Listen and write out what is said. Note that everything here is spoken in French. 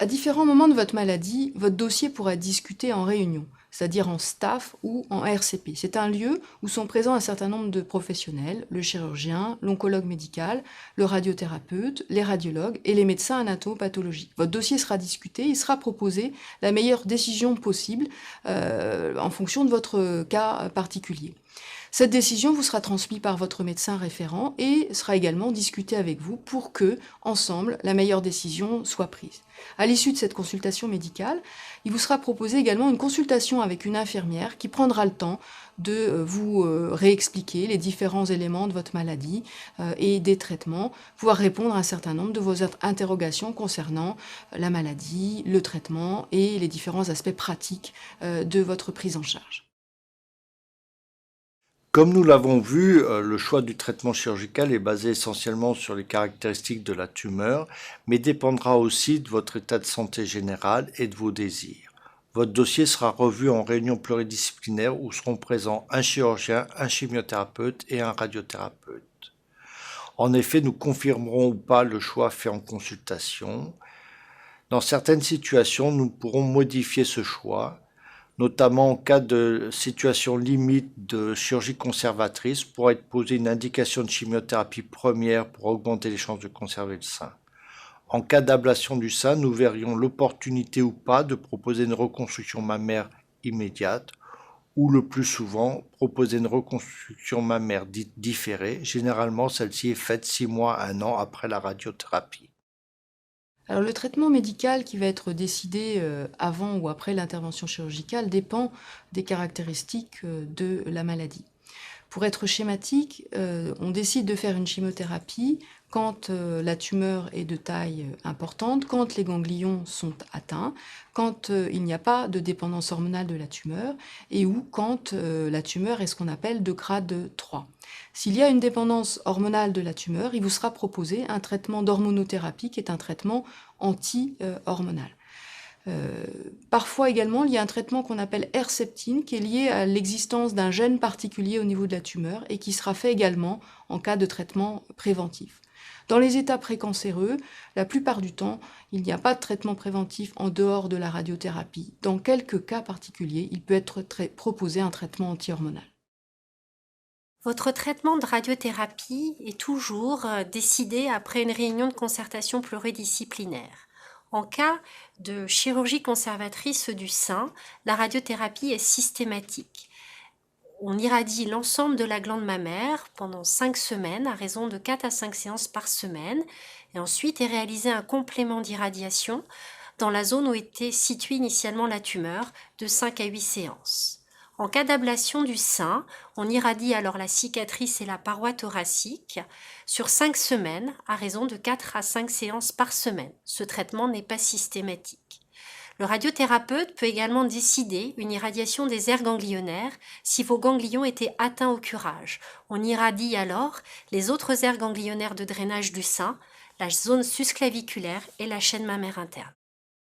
À différents moments de votre maladie, votre dossier pourra être discuté en réunion, c'est-à-dire en staff ou en RCP. C'est un lieu où sont présents un certain nombre de professionnels, le chirurgien, l'oncologue médical, le radiothérapeute, les radiologues et les médecins anatomopathologiques. Votre dossier sera discuté, il sera proposé la meilleure décision possible en fonction de votre cas particulier. Cette décision vous sera transmise par votre médecin référent et sera également discutée avec vous pour que, ensemble, la meilleure décision soit prise. À l'issue de cette consultation médicale, il vous sera proposé également une consultation avec une infirmière qui prendra le temps de vous réexpliquer les différents éléments de votre maladie et des traitements, pouvoir répondre à un certain nombre de vos interrogations concernant la maladie, le traitement et les différents aspects pratiques de votre prise en charge. Comme nous l'avons vu, le choix du traitement chirurgical est basé essentiellement sur les caractéristiques de la tumeur, mais dépendra aussi de votre état de santé général et de vos désirs. Votre dossier sera revu en réunion pluridisciplinaire où seront présents un chirurgien, un chimiothérapeute et un radiothérapeute. En effet, nous confirmerons ou pas le choix fait en consultation. Dans certaines situations, nous pourrons modifier ce choix, notamment en cas de situation limite de chirurgie conservatrice, pourra être posée une indication de chimiothérapie première pour augmenter les chances de conserver le sein. En cas d'ablation du sein, nous verrions l'opportunité ou pas de proposer une reconstruction mammaire immédiate ou le plus souvent proposer une reconstruction mammaire dite différée. Généralement, celle-ci est faite 6 mois à 1 an après la radiothérapie. Alors le traitement médical qui va être décidé avant ou après l'intervention chirurgicale dépend des caractéristiques de la maladie. Pour être schématique, on décide de faire une chimiothérapie quand la tumeur est de taille importante, quand les ganglions sont atteints, quand il n'y a pas de dépendance hormonale de la tumeur et ou quand la tumeur est ce qu'on appelle de grade 3. S'il y a une dépendance hormonale de la tumeur, il vous sera proposé un traitement d'hormonothérapie qui est un traitement anti-hormonal. Parfois également, il y a un traitement qu'on appelle Herceptine qui est lié à l'existence d'un gène particulier au niveau de la tumeur et qui sera fait également en cas de traitement préventif. Dans les états précancéreux, la plupart du temps, il n'y a pas de traitement préventif en dehors de la radiothérapie. Dans quelques cas particuliers, il peut être proposé un traitement anti-hormonal. Votre traitement de radiothérapie est toujours décidé après une réunion de concertation pluridisciplinaire. En cas de chirurgie conservatrice du sein, la radiothérapie est systématique. On irradie l'ensemble de la glande mammaire pendant 5 semaines à raison de 4 à 5 séances par semaine et ensuite est réalisé un complément d'irradiation dans la zone où était située initialement la tumeur de 5 à 8 séances. En cas d'ablation du sein, on irradie alors la cicatrice et la paroi thoracique sur 5 semaines à raison de 4 à 5 séances par semaine. Ce traitement n'est pas systématique. Le radiothérapeute peut également décider une irradiation des aires ganglionnaires si vos ganglions étaient atteints au curage. On irradie alors les autres aires ganglionnaires de drainage du sein, la zone susclaviculaire et la chaîne mammaire interne.